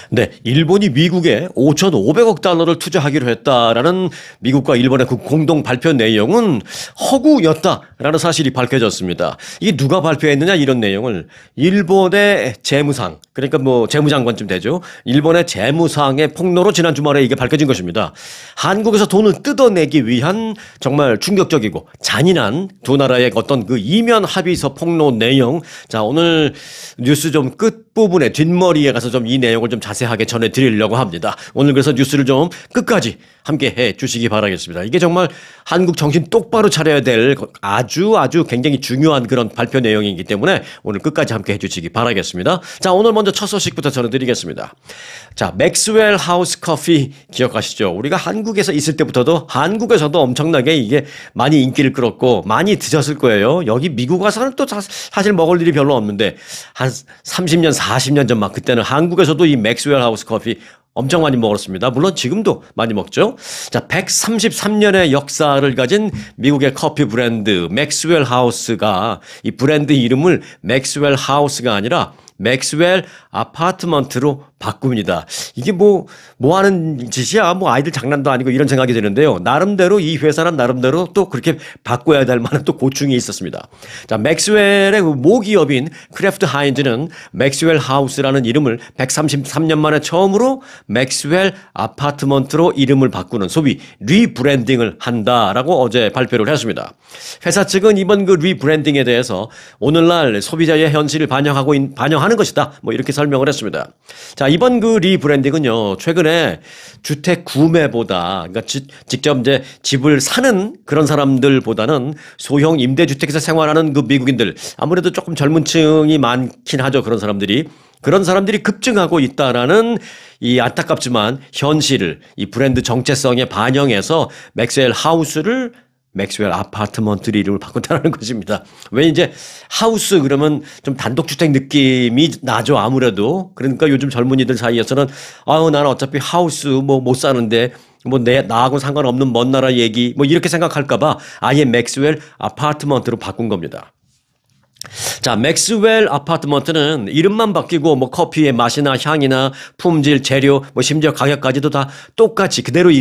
네, 일본이 미국에 5,500억 달러를 투자하기로 했다라는 미국과 일본의 그 공동 발표 내용은 허구였다라는 사실이 밝혀졌습니다. 이게 누가 발표했느냐 이런 내용을 일본의 재무상, 그러니까 뭐 재무장관쯤 되죠. 일본의 재무상의 폭로로 지난 주말에 이게 밝혀진 것입니다. 한국에서 돈을 뜯어내기 위한 정말 충격적이고 잔인한 두 나라의 어떤 그 이면 합의서 폭로 내용. 자, 오늘 뉴스 좀 끝부분에 뒷머리에 가서 좀 이 내용을 좀 자세하게 전해드리려고 합니다. 오늘 그래서 뉴스를 좀 끝까지 함께 해 주시기 바라겠습니다. 이게 정말 한국 정신 똑바로 차려야 될 아주 굉장히 중요한 그런 발표 내용이기 때문에 오늘 끝까지 함께 해 주시기 바라겠습니다. 자, 오늘 먼저 첫 소식부터 전해드리겠습니다. 자, 맥스웰 하우스 커피 기억하시죠? 우리가 한국에서 있을 때부터도 한국에서도 엄청나게 이게 많이 인기를 끌었고 많이 드셨을 거예요. 여기 미국 와서는 또 사실 먹을 일이 별로 없는데 한 30년, 40년 전 막 그때는 한국에서도 이 맥스웰 하우스 커피 엄청 많이 먹었습니다. 물론 지금도 많이 먹죠. 자, 133년의 역사를 가진 미국의 커피 브랜드 맥스웰 하우스가 이 브랜드 이름을 맥스웰 하우스가 아니라 맥스웰 아파트먼트로 바꿉니다. 이게 뭐 하는 짓이야? 뭐 아이들 장난도 아니고 이런 생각이 드는데요. 나름대로 이 회사는 나름대로 또 그렇게 바꿔야 될 만한 또 고충이 있었습니다. 자, 맥스웰의 모기업인 크래프트 하인즈는 맥스웰 하우스라는 이름을 133년 만에 처음으로 맥스웰 아파트먼트로 이름을 바꾸는 소위 리브랜딩을 한다라고 어제 발표를 했습니다. 회사 측은 이번 그 리브랜딩에 대해서 오늘날 소비자의 현실을 반영하는 것이다. 뭐 이렇게 설명을 했습니다. 자, 이번 그 리브랜딩은요, 최근에 주택 구매보다, 그러니까 직접 이제 집을 사는 그런 사람들보다는 소형 임대주택에서 생활하는 그 미국인들, 아무래도 조금 젊은 층이 많긴 하죠. 그런 사람들이 급증하고 있다라는 이 안타깝지만 현실을 이 브랜드 정체성에 반영해서 맥스웰 하우스를 맥스웰 아파트먼트 이름을 바꾼다는 것입니다. 왜 이제 하우스 그러면 좀 단독주택 느낌이 나죠, 아무래도. 그러니까 요즘 젊은이들 사이에서는 나는 어차피 하우스 뭐 못 사는데 뭐 나하고 상관없는 먼 나라 얘기 뭐 이렇게 생각할까봐 아예 맥스웰 아파트먼트로 바꾼 겁니다. 자, 맥스웰 아파트먼트는 이름만 바뀌고 뭐 커피의 맛이나 향이나 품질, 재료, 뭐 심지어 가격까지도 다 똑같이 그대로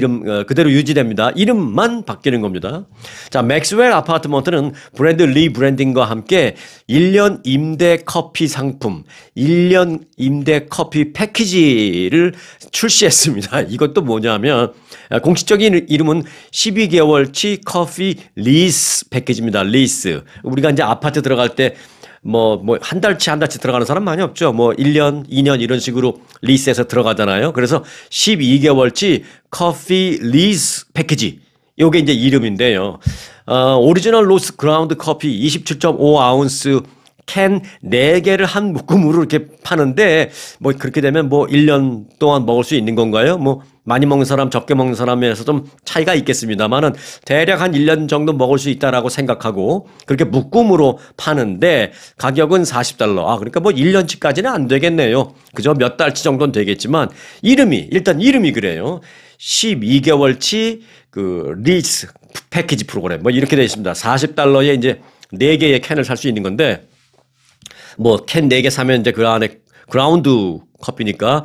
그대로 유지됩니다. 이름만 바뀌는 겁니다. 자, 맥스웰 아파트먼트는 브랜드 리브랜딩과 함께 1년 임대 커피 상품, 1년 임대 커피 패키지를 출시했습니다. 이것도 뭐냐면 공식적인 이름은 12개월치 커피 리스 패키지입니다. 리스. 우리가 이제 아파트 들어갈 때 한 달치 들어가는 사람 많이 없죠. 1년, 2년 이런 식으로 리스에서 들어가잖아요. 그래서 12개월치 커피 리스 패키지. 요게 이제 이름인데요. 오리지널 로스 그라운드 커피 27.5아운스 캔 4개를 한 묶음으로 이렇게 파는데 그렇게 되면 1년 동안 먹을 수 있는 건가요? 많이 먹는 사람, 적게 먹는 사람에서 좀 차이가 있겠습니다만은 대략 한 1년 정도 먹을 수 있다라고 생각하고 그렇게 묶음으로 파는데 가격은 $40. 그러니까 1년치까지는 안 되겠네요. 그저 몇 달치 정도는 되겠지만 일단 이름이 그래요. 12개월치 그 리스 패키지 프로그램 이렇게 되어 있습니다. $40에 이제 4개의 캔을 살 수 있는 건데 캔 4개 사면 이제 그 안에 그라운드 커피니까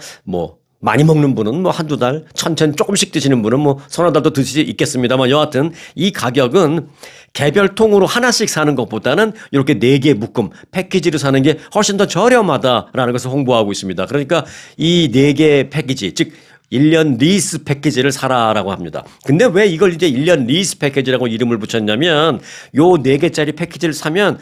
많이 먹는 분은 한두 달, 천천히 조금씩 드시는 분은 서너 달도 드실 수 있겠습니다만 여하튼 이 가격은 개별 통으로 하나씩 사는 것보다는 이렇게 4개 묶음 패키지로 사는 게 훨씬 더 저렴하다라는 것을 홍보하고 있습니다. 그러니까 이 4개 패키지, 즉 1년 리스 패키지를 사라라고 합니다. 근데 왜 이걸 이제 1년 리스 패키지라고 이름을 붙였냐면 요 4개짜리 패키지를 사면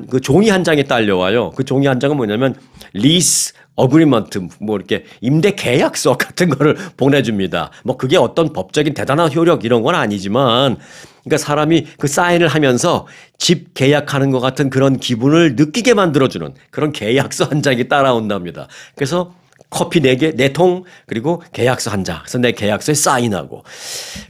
그 종이 한 장에 딸려와요. 그 종이 한 장은 뭐냐면 리스 어그리먼트 이렇게 임대 계약서 같은 거를 보내줍니다. 그게 어떤 법적인 대단한 효력 이런 건 아니지만 그러니까 사람이 그 사인을 하면서 집 계약하는 것 같은 그런 기분을 느끼게 만들어주는 그런 계약서 한 장이 따라온답니다. 그래서 커피 4개, 4통, 그리고 계약서 한 장. 그래서 내 계약서에 사인하고.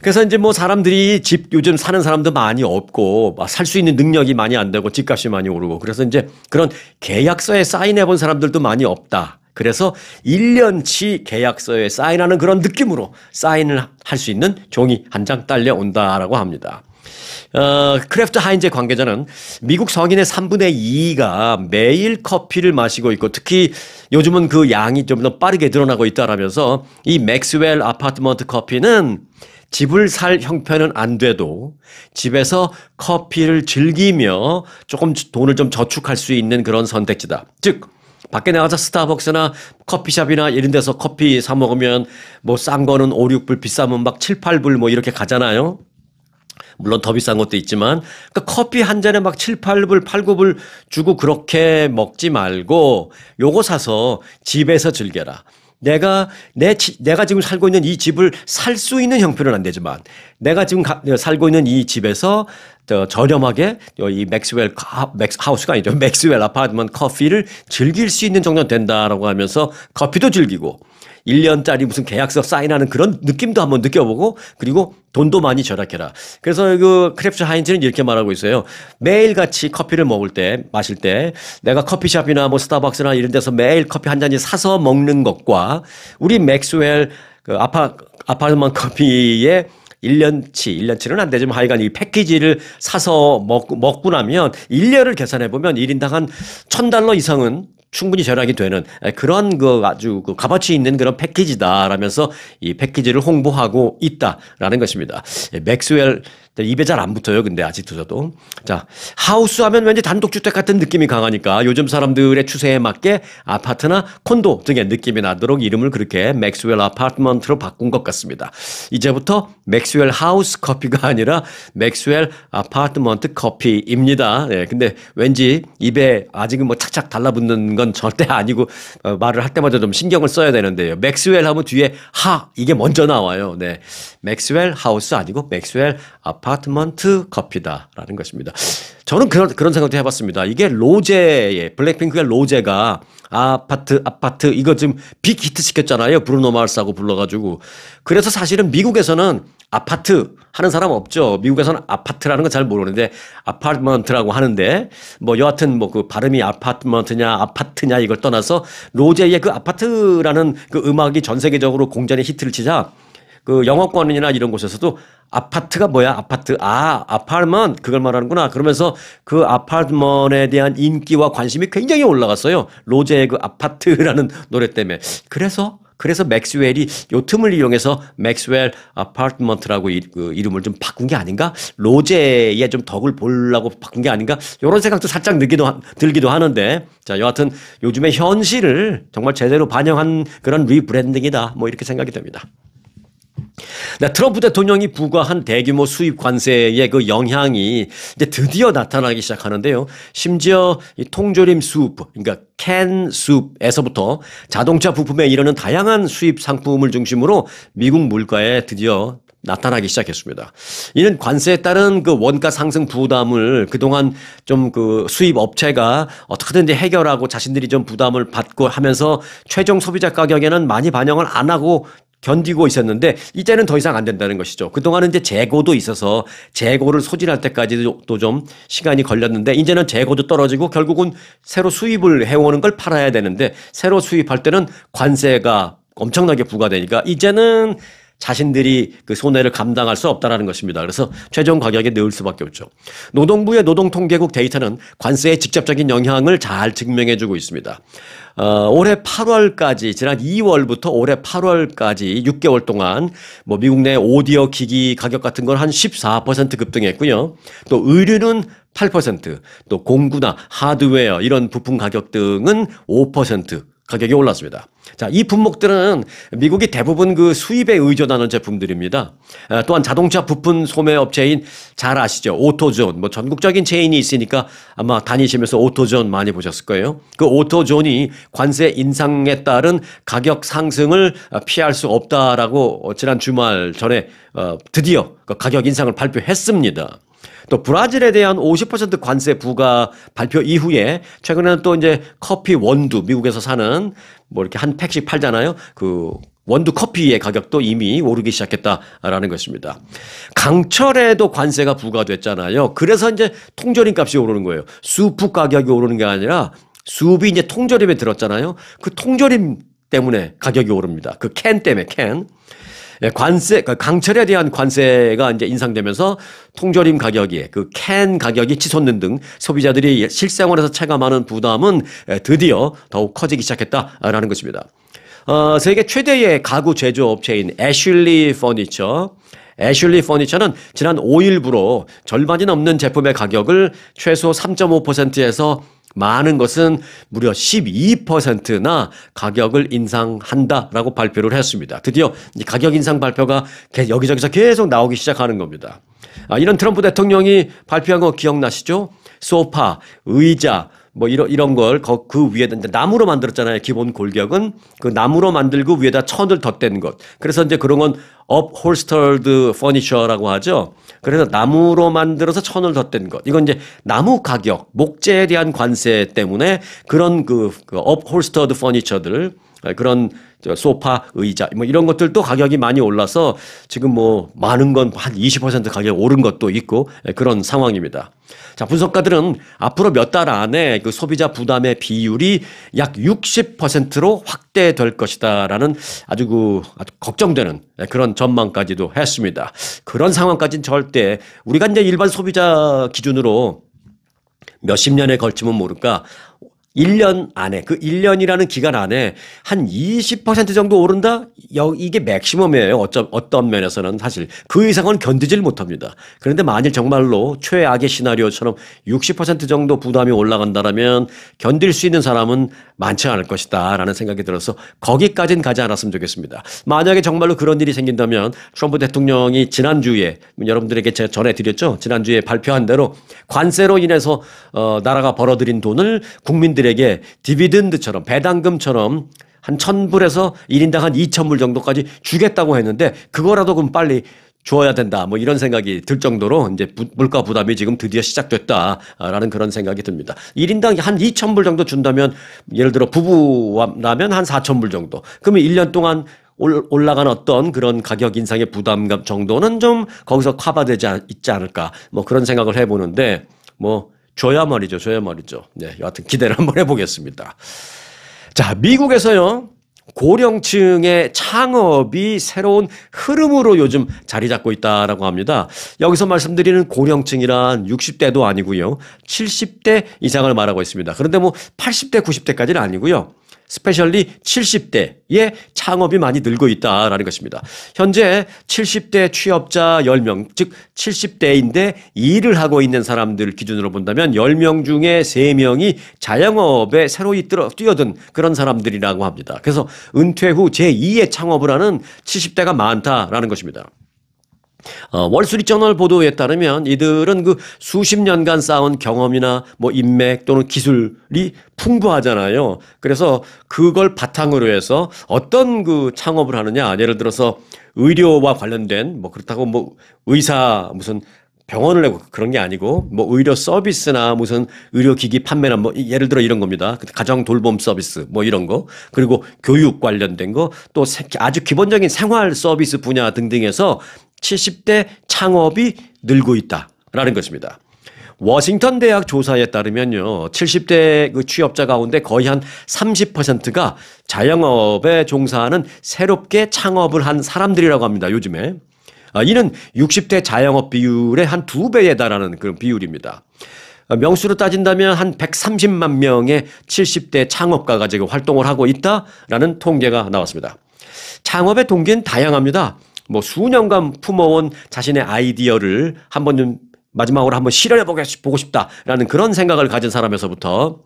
그래서 이제 사람들이 집 요즘 사는 사람도 많이 없고, 살 수 있는 능력이 많이 안 되고, 집값이 많이 오르고. 그래서 이제 그런 계약서에 사인해 본 사람들도 많이 없다. 그래서 1년치 계약서에 사인하는 그런 느낌으로 사인을 할 수 있는 종이 한 장 딸려온다라고 합니다. 크래프트 하인즈의 관계자는 미국 성인의 3분의 2가 매일 커피를 마시고 있고 특히 요즘은 그 양이 좀 더 빠르게 늘어나고 있다라면서 이 맥스웰 아파트먼트 커피는 집을 살 형편은 안 돼도 집에서 커피를 즐기며 조금 돈을 좀 저축할 수 있는 그런 선택지다. 즉 밖에 나가서 스타벅스나 커피숍이나 이런 데서 커피 사 먹으면 뭐 싼 거는 5, 6불 비싸면 막 7, 8불 뭐 이렇게 가잖아요. 물론 더 비싼 것도 있지만 그러니까 커피 한 잔에 막 7, 8불, 8, 9불 주고 그렇게 먹지 말고 요거 사서 집에서 즐겨라. 내가 지금 살고 있는 이 집을 살 수 있는 형편은 안 되지만 내가 지금 살고 있는 이 집에서 저렴하게 이 하우스가 아니죠. 맥스웰 아파트먼트 커피를 즐길 수 있는 정도는 된다라고 하면서 커피도 즐기고 1년짜리 무슨 계약서 사인하는 그런 느낌도 한번 느껴보고 그리고 돈도 많이 절약해라. 그래서 그 크래프트 하인즈는 이렇게 말하고 있어요. 매일같이 커피를 마실 때 내가 커피숍이나 뭐 스타벅스나 이런 데서 매일 커피 한 잔씩 사서 먹는 것과 우리 맥스웰 그 아파트먼트 커피의 1년치는 안 되지만 하여간 이 패키지를 사서 먹고 나면 1년을 계산해 보면 1인당 한 $1,000 이상은 충분히 절약이 되는 그런 그 아주 그 값어치 있는 그런 패키지다라면서 이 패키지를 홍보하고 있다라는 것입니다. 맥스웰 입에 잘 안 붙어요. 근데 아직도 저도. 자, 하우스 하면 왠지 단독주택 같은 느낌이 강하니까 요즘 사람들의 추세에 맞게 아파트나 콘도 등의 느낌이 나도록 이름을 그렇게 맥스웰 아파트먼트로 바꾼 것 같습니다. 이제부터 맥스웰 하우스 커피가 아니라 맥스웰 아파트먼트 커피입니다. 네, 근데 왠지 입에 아직은 뭐 착착 달라붙는 건 절대 아니고 말을 할 때마다 좀 신경을 써야 되는데요. 맥스웰 하면 뒤에 이게 먼저 나와요. 네, 맥스웰 하우스 아니고 맥스웰 아파트먼트 커피다라는 것입니다. 저는 그런 생각도 해봤습니다. 이게 블랙핑크의 로제가 아파트 이거 지금 빅 히트 시켰잖아요. 브루노 마르스하고 불러가지고. 그래서 사실은 미국에서는 아파트 하는 사람 없죠. 미국에서는 아파트라는 거 잘 모르는데 아파트먼트라고 하는데 뭐 여하튼 뭐 그 발음이 아파트냐 이걸 떠나서 로제의 그 아파트라는 그 음악이 전 세계적으로 공전의 히트를 치자 그 영어권이나 이런 곳에서도 아파트가 뭐야? 아파트먼트 그걸 말하는구나. 그러면서 그 아파트먼트에 대한 인기와 관심이 굉장히 올라갔어요. 로제의 그 아파트라는 노래 때문에. 그래서 맥스웰이 요 틈을 이용해서 맥스웰 아파트먼트라고 그 이름을 좀 바꾼 게 아닌가? 로제의 좀 덕을 보려고 바꾼 게 아닌가? 이런 생각도 살짝 들기도 하는데 자, 여하튼 요즘의 현실을 정말 제대로 반영한 그런 리브랜딩이다. 뭐 이렇게 생각이 됩니다. 네, 트럼프 대통령이 부과한 대규모 수입 관세의 그 영향이 이제 드디어 나타나기 시작하는데요. 심지어 이 통조림 수프, 그러니까 캔 수프에서부터 자동차 부품에 이르는 다양한 수입 상품을 중심으로 미국 물가에 드디어 나타나기 시작했습니다. 이는 관세에 따른 그 원가 상승 부담을 그동안 좀 그 수입 업체가 어떻게든지 해결하고 자신들이 좀 부담을 받고 하면서 최종 소비자 가격에는 많이 반영을 안 하고 견디고 있었는데 이제는 더 이상 안 된다는 것이죠. 그동안은 이제 재고도 있어서 재고를 소진할 때까지도 좀 시간이 걸렸는데 이제는 재고도 떨어지고 결국은 새로 수입을 해오는 걸 팔아야 되는데 새로 수입할 때는 관세가 엄청나게 부과되니까 이제는 자신들이 그 손해를 감당할 수 없다라는 것입니다. 그래서 최종 가격에 넣을 수밖에 없죠. 노동부의 노동통계국 데이터는 관세의 직접적인 영향을 잘 증명해주고 있습니다. 올해 8월까지 지난 2월부터 올해 8월까지 6개월 동안 뭐 미국 내 오디오 기기 가격 같은 건 한 14% 급등했고요. 또 의류는 8%, 또 공구나 하드웨어 이런 부품 가격 등은 5% 가격이 올랐습니다. 자, 이 품목들은 미국이 대부분 그 수입에 의존하는 제품들입니다. 또한 자동차 부품 소매 업체인 잘 아시죠? 오토존, 뭐 전국적인 체인이 있으니까 아마 다니시면서 오토존 많이 보셨을 거예요. 그 오토존이 관세 인상에 따른 가격 상승을 피할 수 없다라고 지난 주말 전에 드디어 그 가격 인상을 발표했습니다. 또 브라질에 대한 50% 관세 부과 발표 이후에 최근에는 또 이제 커피 원두 미국에서 사는 뭐 이렇게 한 팩씩 팔잖아요. 그 원두 커피의 가격도 이미 오르기 시작했다라는 것입니다. 강철에도 관세가 부과됐잖아요. 그래서 이제 통조림 값이 오르는 거예요. 수프 가격이 오르는 게 아니라 수입이 이제 통조림에 들었잖아요. 그 통조림 때문에 가격이 오릅니다. 그 캔 때문에 캔. 예, 관세, 강철에 대한 관세가 이제 인상되면서 통조림 가격이 그 캔 가격이 치솟는 등 소비자들이 실생활에서 체감하는 부담은 드디어 더욱 커지기 시작했다라는 것입니다. 세계 최대의 가구 제조업체인 애슐리 퍼니처. 애슐리 퍼니처는 지난 5일부로 절반이 넘는 제품의 가격을 최소 3.5%에서 많은 것은 무려 12%나 가격을 인상한다라고 발표를 했습니다. 드디어 이 가격 인상 발표가 여기저기서 계속 나오기 시작하는 겁니다. 이런 트럼프 대통령이 발표한 거 기억나시죠? 소파, 의자, 뭐 이런 걸 그 위에다 나무로 만들었잖아요. 기본 골격은 그 나무로 만들고 위에다 천을 덧댄 것. 그래서 이제 그런 건 upholstered furniture라고 하죠. 그래서 나무로 만들어서 천을 덧댄 것. 이건 이제 나무 가격, 목재에 대한 관세 때문에 그런 그 upholstered furniture들 그런 소파, 의자 뭐 이런 것들도 가격이 많이 올라서 지금 뭐 많은 건 한 20% 가격 오른 것도 있고 그런 상황입니다. 자, 분석가들은 앞으로 몇 달 안에 그 소비자 부담의 비율이 약 60%로 확대될 것이다라는 아주 걱정되는 그런 전망까지도 했습니다. 그런 상황까지는 절대 우리가 이제 일반 소비자 기준으로 몇십 년에 걸치면 모를까 1년 안에 그 1년이라는 기간 안에 한 20% 정도 오른다? 이게 맥시멈이에요. 어떤 면에서는 사실 그 이상은 견디질 못합니다. 그런데 만일 정말로 최악의 시나리오처럼 60% 정도 부담이 올라간다라면 견딜 수 있는 사람은 많지 않을 것이다라는 생각이 들어서 거기까지는 가지 않았으면 좋겠습니다. 만약에 정말로 그런 일이 생긴다면 트럼프 대통령이 지난주에 여러분들에게 제가 전해드렸죠. 지난주에 발표한 대로 관세로 인해서 나라가 벌어들인 돈을 국민들에게 디비든드처럼 배당금처럼 한 1,000불에서 1인당 한 2,000불 정도까지 주겠다고 했는데 그거라도 그럼 빨리 줘야 된다. 뭐 이런 생각이 들 정도로 이제 물가 부담이 지금 드디어 시작됐다라는 그런 생각이 듭니다. 1인당 한 2,000불 정도 준다면 예를 들어 부부라면 한 4,000불 정도. 그러면 1년 동안 올라간 어떤 그런 가격 인상의 부담감 정도는 좀 거기서 커버되지 있지 않을까. 뭐 그런 생각을 해보는데 뭐 줘야 말이죠. 네, 여하튼 기대를 한번 해보겠습니다. 자, 미국에서요. 고령층의 창업이 새로운 흐름으로 요즘 자리 잡고 있다라고 합니다. 여기서 말씀드리는 고령층이란 60대도 아니고요. 70대 이상을 말하고 있습니다. 그런데 뭐 80대, 90대까지는 아니고요. 스페셜리 70대의 창업이 많이 늘고 있다라는 것입니다. 현재 70대 취업자 10명, 즉 70대인데 일을 하고 있는 사람들 기준으로 본다면 10명 중에 3명이 자영업에 새로이 뛰어든 그런 사람들이라고 합니다. 그래서 은퇴 후 제2의 창업을 하는 70대가 많다라는 것입니다. 월스트리트저널 보도에 따르면 이들은 그 수십 년간 쌓은 경험이나 뭐 인맥 또는 기술이 풍부하잖아요. 그래서 그걸 바탕으로 해서 어떤 그 창업을 하느냐. 예를 들어서 의료와 관련된 뭐 그렇다고 뭐 의사 무슨 병원을 내고 그런 게 아니고 뭐 의료 서비스나 무슨 의료기기 판매나 뭐 예를 들어 이런 겁니다. 가정 돌봄 서비스 뭐 이런 거 그리고 교육 관련된 거 또 아주 기본적인 생활 서비스 분야 등등에서 70대 창업이 늘고 있다라는 것입니다. 워싱턴 대학 조사에 따르면요. 70대 그 취업자 가운데 거의 한 30%가 자영업에 종사하는 새롭게 창업을 한 사람들이라고 합니다. 요즘에. 이는 60대 자영업 비율의 한 2배에 달하는 그런 비율입니다. 명수로 따진다면 한 130만 명의 70대 창업가가 지금 활동을 하고 있다라는 통계가 나왔습니다. 창업의 동기는 다양합니다. 뭐 수년간 품어온 자신의 아이디어를 한번 좀 마지막으로 한번 실현해 보고 싶다라는 그런 생각을 가진 사람에서부터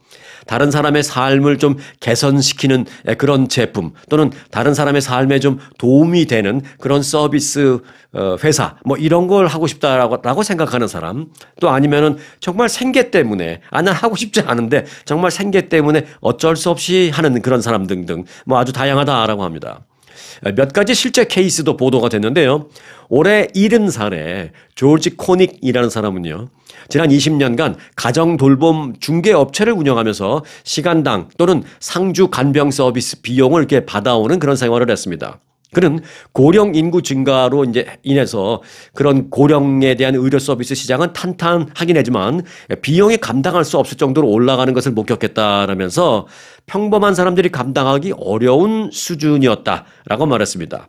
다른 사람의 삶을 좀 개선시키는 그런 제품 또는 다른 사람의 삶에 좀 도움이 되는 그런 서비스 회사 뭐 이런 걸 하고 싶다라고 생각하는 사람 또 아니면은 정말 생계 때문에 난 하고 싶지 않은데 정말 생계 때문에 어쩔 수 없이 하는 그런 사람 등등 뭐 아주 다양하다라고 합니다. 몇 가지 실제 케이스도 보도가 됐는데요. 올해 70살의 조지 코닉이라는 사람은요. 지난 20년간 가정 돌봄 중개업체를 운영하면서 시간당 또는 상주 간병 서비스 비용을 이렇게 받아오는 그런 생활을 했습니다. 그는 고령 인구 증가로 인해서 그런 고령에 대한 의료 서비스 시장은 탄탄하긴 하지만 비용이 감당할 수 없을 정도로 올라가는 것을 목격했다라면서 평범한 사람들이 감당하기 어려운 수준이었다라고 말했습니다.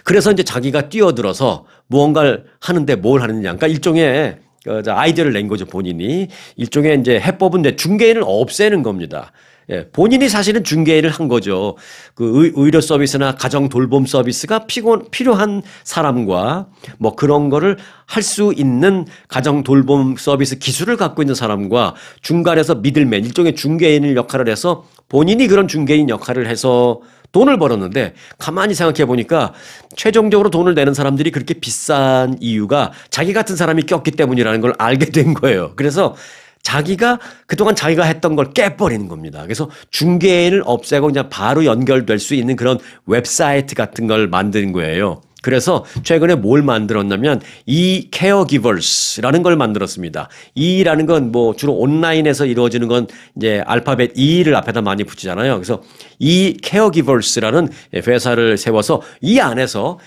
그래서 이제 자기가 뛰어들어서 무언가를 하는데 뭘 하느냐. 그러니까 일종의 아이디어를 낸 거죠, 본인이. 일종의 이제 해법은 이제 중개인을 없애는 겁니다. 예, 본인이 사실은 중개인을 한 거죠. 그 의료 서비스나 가정 돌봄 서비스가 필요한 사람과 뭐 그런 거를 할 수 있는 가정 돌봄 서비스 기술을 갖고 있는 사람과 중간에서 미들맨, 일종의 중개인을 역할을 해서 본인이 그런 중개인 역할을 해서 돈을 벌었는데 가만히 생각해 보니까 최종적으로 돈을 내는 사람들이 그렇게 비싼 이유가 자기 같은 사람이 꼈기 때문이라는 걸 알게 된 거예요. 그래서 자기가 그동안 자기가 했던 걸 깨버리는 겁니다. 그래서 중개인을 없애고 그냥 바로 연결될 수 있는 그런 웹사이트 같은 걸 만든 거예요. 그래서 최근에 뭘 만들었냐면 eCaregivers라는 걸 만들었습니다. E라는 건 뭐 주로 온라인에서 이루어지는 건 이제 알파벳 E를 앞에다 많이 붙이잖아요. 그래서 eCaregivers라는 회사를 세워서 이 안에서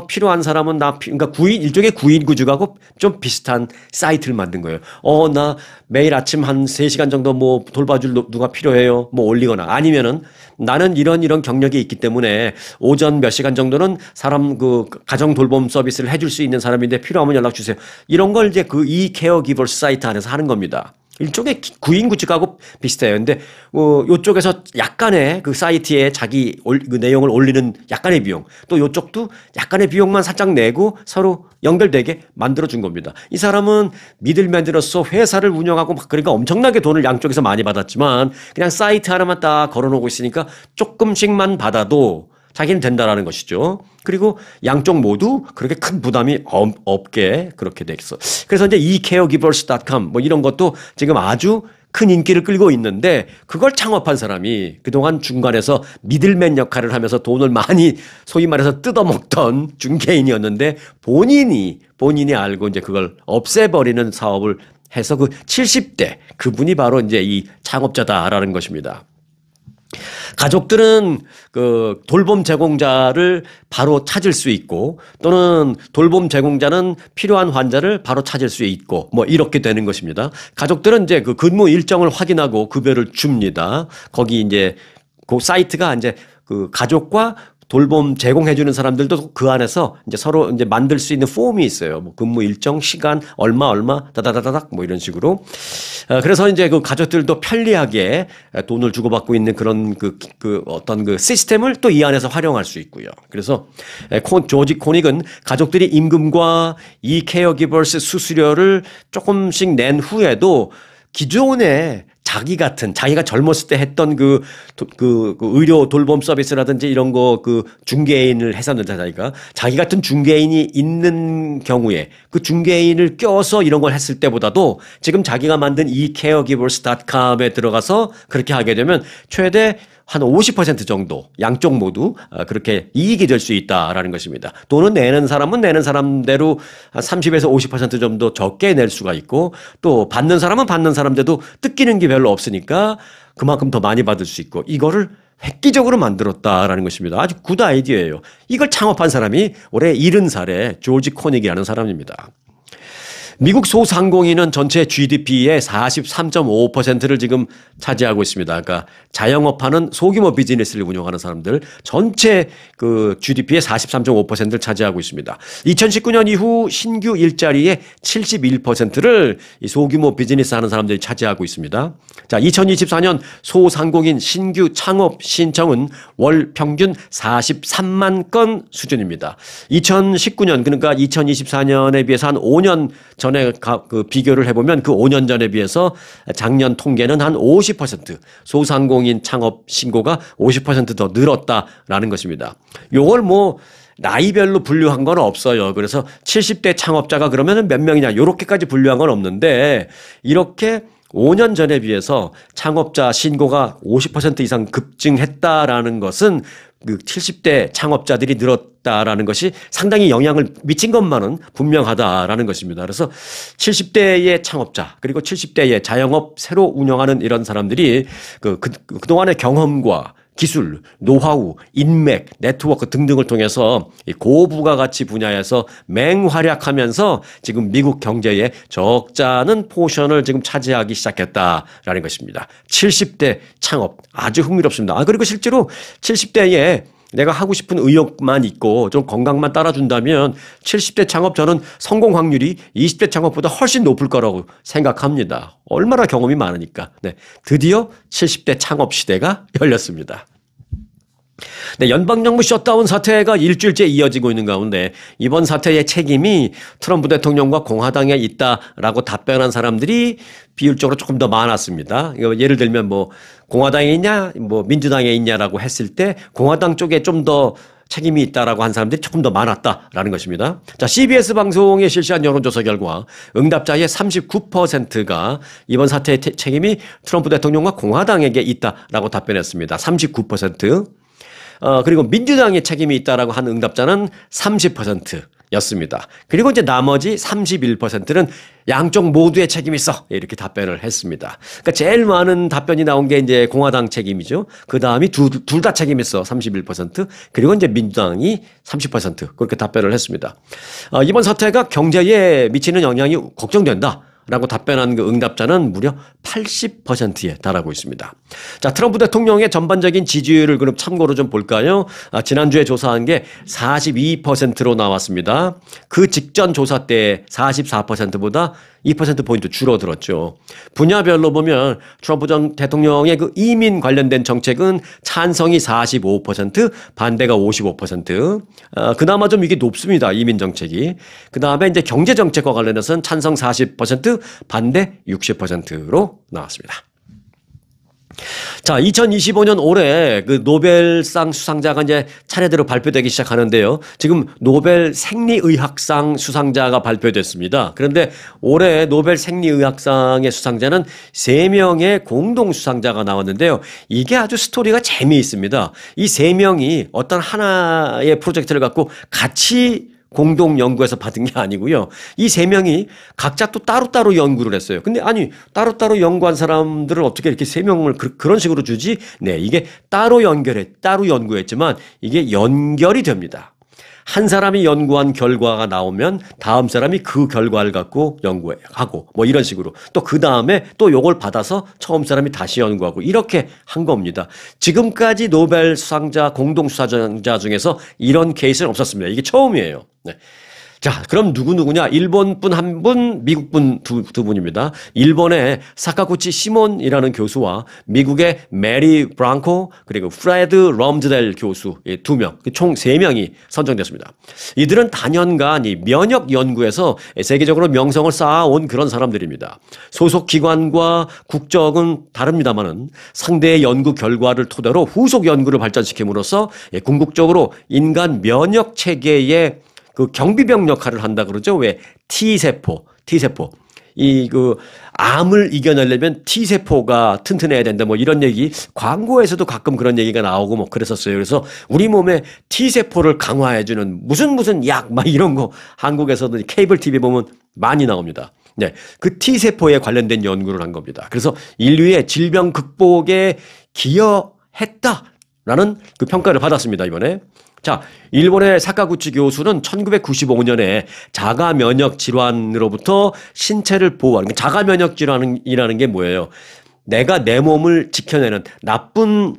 필요한 사람은 그러니까 일종의 구인 구직하고 좀 비슷한 사이트를 만든 거예요. 나 매일 아침 한 3시간 정도 뭐 돌봐줄 누가 필요해요. 뭐 올리거나 아니면은 나는 이런 경력이 있기 때문에 오전 몇 시간 정도는 사람 그 가정 돌봄 서비스를 해줄 수 있는 사람인데 필요하면 연락 주세요. 이런 걸 이제 그 eCaregiver 사이트 안에서 하는 겁니다. 일종의 구인 구직하고 비슷해요. 근데 요쪽에서 약간의 그 사이트에 자기 그 내용을 올리는 약간의 비용, 또 요쪽도 약간의 비용만 살짝 내고 서로 연결되게 만들어 준 겁니다. 이 사람은 미들맨으로서 회사를 운영하고 막 그러니까 엄청나게 돈을 양쪽에서 많이 받았지만 그냥 사이트 하나만 딱 걸어놓고 있으니까 조금씩만 받아도 자기는 된다라는 것이죠. 그리고 양쪽 모두 그렇게 큰 부담이 없게 그렇게 됐어. 그래서 이제 eCaregiverscom 뭐 이런 것도 지금 아주 큰 인기를 끌고 있는데 그걸 창업한 사람이 그동안 중간에서 미들맨 역할을 하면서 돈을 많이 소위 말해서 뜯어먹던 중개인이었는데 본인이 알고 이제 그걸 없애버리는 사업을 해서 그 70대 그분이 바로 이제 이 창업자다라는 것입니다. 가족들은 그 돌봄 제공자를 바로 찾을 수 있고 또는 돌봄 제공자는 필요한 환자를 바로 찾을 수 있고 뭐 이렇게 되는 것입니다. 가족들은 이제 그 근무 일정을 확인하고 급여를 줍니다. 거기 이제 그 사이트가 이제 그 가족과 돌봄 제공해주는 사람들도 그 안에서 이제 서로 이제 만들 수 있는 폼이 있어요. 뭐 근무 일정, 시간, 얼마, 다다다닥 뭐 이런 식으로. 그래서 이제 그 가족들도 편리하게 돈을 주고받고 있는 그런 어떤 그 시스템을 또 이 안에서 활용할 수 있고요. 그래서 조지 코닉은 가족들이 임금과 이 케어기버스 수수료를 조금씩 낸 후에도 기존에 자기가 젊었을 때 했던 그 의료 돌봄 서비스라든지 이런 거 그 중개인을 했었는데 자기 같은 중개인이 있는 경우에 그 중개인을 껴서 이런 걸 했을 때보다도 지금 자기가 만든 eCaregiverscom에 들어가서 그렇게 하게 되면 최대 한 50% 정도 양쪽 모두 그렇게 이익이 될 수 있다라는 것입니다. 돈은 내는 사람은 내는 사람대로 한 30에서 50% 정도 적게 낼 수가 있고 또 받는 사람은 받는 사람대로 뜯기는 게 별로 없으니까 그만큼 더 많이 받을 수 있고 이거를 획기적으로 만들었다라는 것입니다. 아주 굿 아이디어예요. 이걸 창업한 사람이 올해 70살의 조지 코닉이라는 사람입니다. 미국 소상공인은 전체 GDP의 43.5%를 지금 차지하고 있습니다. 그러니까 자영업하는 소규모 비즈니스를 운영하는 사람들 전체 그 GDP의 43.5%를 차지하고 있습니다. 2019년 이후 신규 일자리의 71%를 이 소규모 비즈니스 하는 사람들이 차지하고 있습니다. 자, 2024년 소상공인 신규 창업 신청은 월 평균 43만 건 수준입니다. 2019년 그러니까 2024년에 비해서 한 5년 전에 그 비교를 해보면 그 5년 전에 비해서 작년 통계는 한 50% 소상공인 창업 신고가 50% 더 늘었다라는 것입니다. 요걸 뭐 나이별로 분류한 건 없어요. 그래서 70대 창업자가 그러면 몇 명이냐 요렇게까지 분류한 건 없는데 이렇게 5년 전에 비해서 창업자 신고가 50% 이상 급증했다라는 것은 그 70대 창업자들이 늘었다라는 것이 상당히 영향을 미친 것만은 분명하다라는 것입니다. 그래서 70대의 창업자 그리고 70대의 자영업 새로 운영하는 이런 사람들이 그동안의 경험과 기술, 노하우, 인맥, 네트워크 등등을 통해서 고부가가치 분야에서 맹활약하면서 지금 미국 경제의 적잖은 포션을 지금 차지하기 시작했다라는 것입니다. 70대 창업 아주 흥미롭습니다. 그리고 실제로 70대에 내가 하고 싶은 의욕만 있고 좀 건강만 따라준다면 70대 창업 저는 성공 확률이 20대 창업보다 훨씬 높을 거라고 생각합니다. 얼마나 경험이 많으니까. 네, 드디어 70대 창업 시대가 열렸습니다. 네, 연방정부 셧다운 사태가 일주일째 이어지고 있는 가운데 이번 사태의 책임이 트럼프 대통령과 공화당에 있다라고 답변한 사람들이 비율적으로 조금 더 많았습니다. 예를 들면 뭐 공화당에 있냐, 뭐 민주당에 있냐라고 했을 때 공화당 쪽에 좀 더 책임이 있다라고 한 사람들이 조금 더 많았다라는 것입니다. 자, CBS 방송에 실시한 여론조사 결과 응답자의 39%가 이번 사태의 책임이 트럼프 대통령과 공화당에게 있다라고 답변했습니다. 39%. 그리고 민주당의 책임이 있다라고 한 응답자는 30%였습니다. 그리고 이제 나머지 31%는 양쪽 모두의 책임이 있어. 이렇게 답변을 했습니다. 그러니까 제일 많은 답변이 나온 게 이제 공화당 책임이죠. 그 다음이 둘 다 책임이 있어. 31%. 그리고 이제 민주당이 30% 그렇게 답변을 했습니다. 이번 사태가 경제에 미치는 영향이 걱정된다. 라고 답변한 그 응답자는 무려 80%에 달하고 있습니다. 자, 트럼프 대통령의 전반적인 지지율을 그럼 참고로 좀 볼까요? 지난주에 조사한 게 42%로 나왔습니다. 그 직전 조사 때 44%보다 2%포인트 줄어들었죠. 분야별로 보면 트럼프 전 대통령의 그 이민 관련된 정책은 찬성이 45%, 반대가 55%. 그나마 좀 이게 높습니다. 이민 정책이. 그 다음에 이제 경제 정책과 관련해서는 찬성 40%, 반대 60%로 나왔습니다. 자, 2025년 올해 그 노벨상 수상자가 이제 차례대로 발표되기 시작하는데요. 지금 노벨 생리의학상 수상자가 발표됐습니다. 그런데 올해 노벨 생리의학상의 수상자는 3명의 공동 수상자가 나왔는데요. 이게 아주 스토리가 재미있습니다. 이 3명이 어떤 하나의 프로젝트를 갖고 같이 공동 연구에서 받은 게 아니고요. 이 3명이 각자 또 따로따로 연구를 했어요. 근데 아니 따로따로 연구한 사람들을 어떻게 이렇게 3명을 그런 식으로 주지? 네, 이게 따로 연구했지만 이게 연결이 됩니다. 한 사람이 연구한 결과가 나오면 다음 사람이 그 결과를 갖고 연구하고 뭐 이런 식으로 또 그 다음에 또 요걸 받아서 처음 사람이 다시 연구하고 이렇게 한 겁니다. 지금까지 노벨 수상자 공동 수상자 중에서 이런 케이스는 없었습니다. 이게 처음이에요. 네. 자, 그럼 누구냐? 일본 분 한 분, 미국 분 두 분입니다. 일본의 사카구치 시몬이라는 교수와 미국의 메리 브랑코 그리고 프레드 럼즈델 교수 2명, 총 3명이 선정됐습니다. 이들은 단연간 이 면역 연구에서 세계적으로 명성을 쌓아온 그런 사람들입니다. 소속 기관과 국적은 다릅니다만은 상대의 연구 결과를 토대로 후속 연구를 발전시킴으로써 궁극적으로 인간 면역 체계의 그 경비병 역할을 한다 그러죠. 왜? T세포. 암을 이겨내려면 T세포가 튼튼해야 된다. 뭐 이런 얘기, 광고에서도 가끔 그런 얘기가 나오고 뭐 그랬었어요. 그래서 우리 몸에 T세포를 강화해주는 무슨 약, 막 이런 거 한국에서도 케이블 TV 보면 많이 나옵니다. 네. 그 T세포에 관련된 연구를 한 겁니다. 그래서 인류의 질병 극복에 기여했다라는 그 평가를 받았습니다, 이번에. 자, 일본의 사카구치 교수는 1995년에 자가 면역 질환으로부터 신체를 보호하는, 자가 면역 질환이라는 게 뭐예요? 내가 내 몸을 지켜내는 나쁜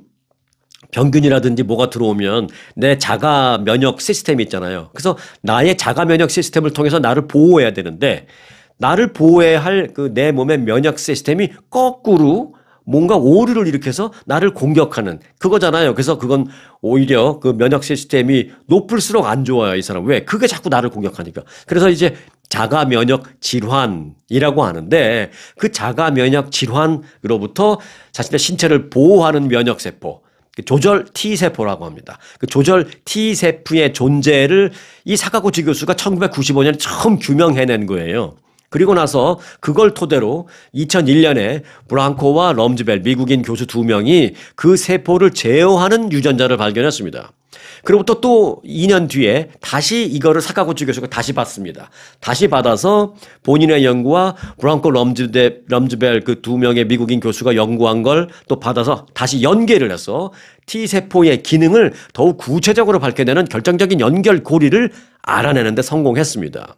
병균이라든지 뭐가 들어오면 내 자가 면역 시스템이 있잖아요. 그래서 나의 자가 면역 시스템을 통해서 나를 보호해야 되는데 나를 보호해야 할 그 내 몸의 면역 시스템이 거꾸로 뭔가 오류를 일으켜서 나를 공격하는 그거잖아요. 그래서 그건 오히려 그 면역 시스템이 높을수록 안 좋아요, 이 사람. 왜? 그게 자꾸 나를 공격하니까. 그래서 이제 자가 면역 질환이라고 하는데 그 자가 면역 질환으로부터 자신의 신체를 보호하는 면역 세포, 조절 T세포라고 합니다. 그 조절 T세포의 존재를 이 사카구치 교수가 1995년에 처음 규명해낸 거예요. 그리고 나서 그걸 토대로 2001년에 브랑코와 럼즈벨 미국인 교수 2명이 그 세포를 제어하는 유전자를 발견했습니다. 그로부터 또 2년 뒤에 다시 이거를 사카구치 교수가 다시 받습니다. 다시 받아서 본인의 연구와 브랑코 럼즈벨 그 2명의 미국인 교수가 연구한 걸 또 받아서 다시 연계를 해서 T세포의 기능을 더욱 구체적으로 밝혀내는 결정적인 연결고리를 알아내는 데 성공했습니다.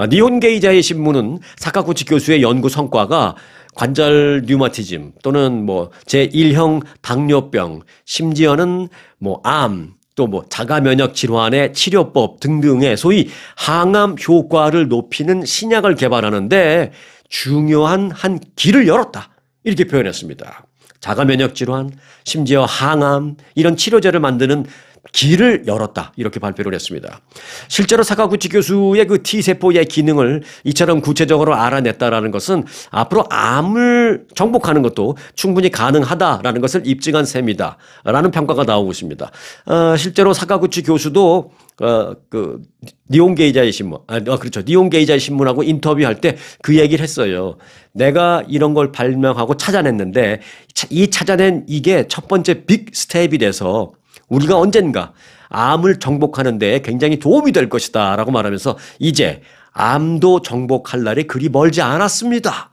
니혼게이자의 신문은 사카구치 교수의 연구 성과가 관절 류마티즘 또는 뭐 제1형 당뇨병, 심지어는 뭐 암, 또 뭐 자가 면역 질환의 치료법 등등의 소위 항암 효과를 높이는 신약을 개발하는데 중요한 한 길을 열었다. 이렇게 표현했습니다. 자가 면역 질환, 심지어 항암 이런 치료제를 만드는 길을 열었다. 이렇게 발표를 했습니다. 실제로 사카구치 교수의 그 T세포의 기능을 이처럼 구체적으로 알아냈다라는 것은 앞으로 암을 정복하는 것도 충분히 가능하다라는 것을 입증한 셈이다. 라는 평가가 나오고 있습니다. 실제로 사카구치 교수도 그 니온 게이자의 신문, 그렇죠. 니온 게이자의 신문하고 인터뷰할 때 그 얘기를 했어요. 내가 이런 걸 발명하고 찾아냈는데 이 찾아낸 이게 첫 번째 빅 스텝이 돼서 우리가 언젠가 암을 정복하는 데 굉장히 도움이 될 것이다 라고 말하면서 이제 암도 정복할 날이 그리 멀지 않았습니다.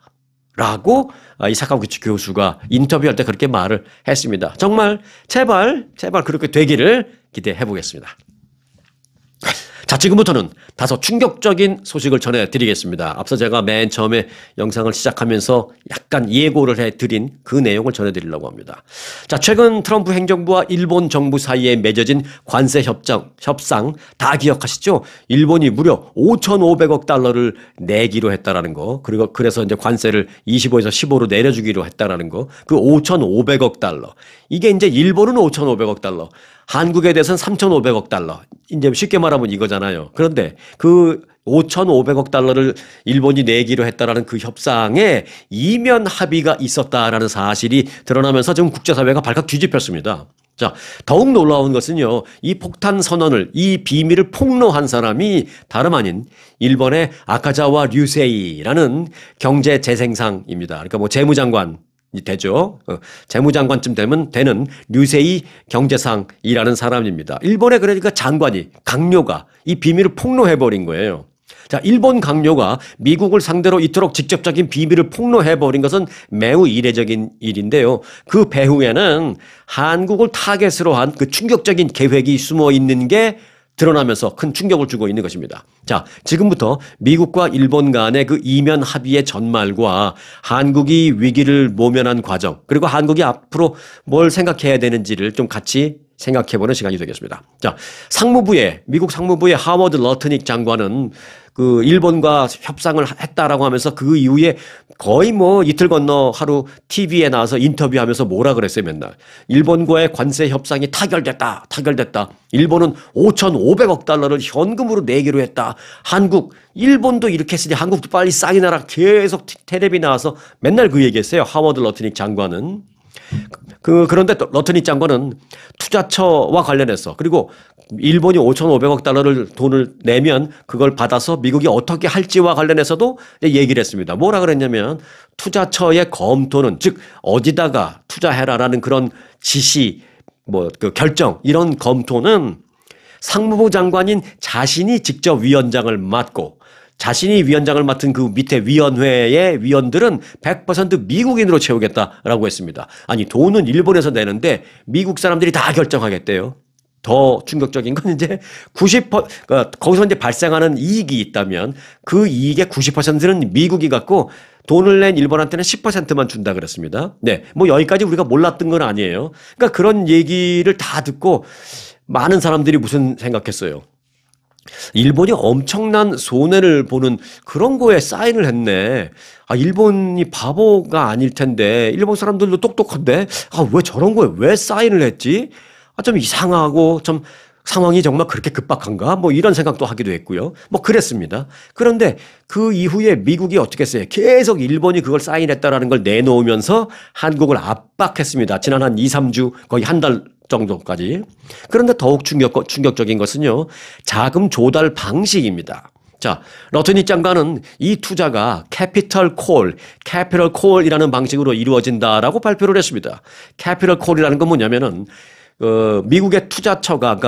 라고 이 사카구치 교수가 인터뷰할 때 그렇게 말을 했습니다. 정말 제발 그렇게 되기를 기대해 보겠습니다. 자, 지금부터는 다소 충격적인 소식을 전해드리겠습니다. 앞서 제가 맨 처음에 영상을 시작하면서 약간 예고를 해드린 그 내용을 전해드리려고 합니다. 자, 최근 트럼프 행정부와 일본 정부 사이에 맺어진 관세 협상 다 기억하시죠? 일본이 무려 5,500억 달러를 내기로 했다라는 거, 그리고 그래서 이제 관세를 25에서 15로 내려주기로 했다라는 거, 그 5,500억 달러. 이게 이제 일본은 5,500억 달러. 한국에 대해서는 3,500억 달러. 이제 쉽게 말하면 이거잖아요. 그런데 그 5,500억 달러를 일본이 내기로 했다라는 그 협상에 이면 합의가 있었다라는 사실이 드러나면서 지금 국제사회가 발칵 뒤집혔습니다. 자, 더욱 놀라운 것은요, 이 폭탄 선언을, 이 비밀을 폭로한 사람이 다름 아닌 일본의 아카자와 류세이라는 경제재생상입니다. 그러니까 뭐 재무장관, 되죠. 재무장관쯤 되는 류세이 경제상이라는 사람입니다. 일본의 그러니까 장관이, 강요가 이 비밀을 폭로해버린 거예요. 자, 일본 강요가 미국을 상대로 이토록 직접적인 비밀을 폭로해버린 것은 매우 이례적인 일인데요. 그 배후에는 한국을 타겟으로 한 그 충격적인 계획이 숨어 있는 게 드러나면서 큰 충격을 주고 있는 것입니다. 자, 지금부터 미국과 일본 간의 그 이면 합의의 전말과 한국이 위기를 모면한 과정, 그리고 한국이 앞으로 뭘 생각해야 되는지를 좀 같이 생각해보는 시간이 되겠습니다. 자, 미국 상무부의 하워드 러트닉 장관은 그 일본과 협상을 했다라고 하면서 그 이후에 거의 뭐 이틀 건너 하루 TV에 나와서 인터뷰하면서 뭐라 그랬어요, 맨날. 일본과의 관세 협상이 타결됐다. 일본은 5,500억 달러를 현금으로 내기로 했다. 일본도 이렇게 했으니 한국도 빨리 사인하라. 계속 텔레비 나와서 맨날 그 얘기했어요. 하워드 러트닉 장관은. 그런데 또 러트닉 장관은 투자처와 관련해서, 그리고 일본이 5,500억 달러를 돈을 내면 그걸 받아서 미국이 어떻게 할지와 관련해서도 얘기를 했습니다. 뭐라 그랬냐면 투자처의 검토는, 즉 어디다가 투자해라라는 그런 지시, 그 결정, 이런 검토는 상무부 장관인 자신이 직접 위원장을 맡고, 자신이 위원장을 맡은 그 밑에 위원회의 위원들은 100% 미국인으로 채우겠다라고 했습니다. 아니, 돈은 일본에서 내는데 미국 사람들이 다 결정하겠대요. 더 충격적인 건 이제 거기서 이제 발생하는 이익이 있다면 그 이익의 90%는 미국이 갖고 돈을 낸 일본한테는 10%만 준다 그랬습니다. 네. 뭐 여기까지 우리가 몰랐던 건 아니에요. 그러니까 그런 얘기를 다 듣고 많은 사람들이 무슨 생각했어요? 일본이 엄청난 손해를 보는 그런 거에 사인을 했네. 아, 일본이 바보가 아닐 텐데, 일본 사람들도 똑똑한데, 왜 저런 거에 왜 사인을 했지? 좀 이상하고, 좀 상황이 정말 그렇게 급박한가? 뭐 이런 생각도 하기도 했고요. 뭐 그랬습니다. 그런데 그 이후에 미국이 어떻게 했어요? 계속 일본이 그걸 사인했다라는 걸 내놓으면서 한국을 압박했습니다. 지난 한 2, 3주, 거의 한 달 정도까지. 그런데 더욱 충격적인 것은요, 자금 조달 방식입니다. 자, 러트닉 장관은 이 투자가 캐피털 콜이라는 방식으로 이루어진다라고 발표를 했습니다. 캐피털 콜이라는 건 뭐냐면은, 미국의 투자처가,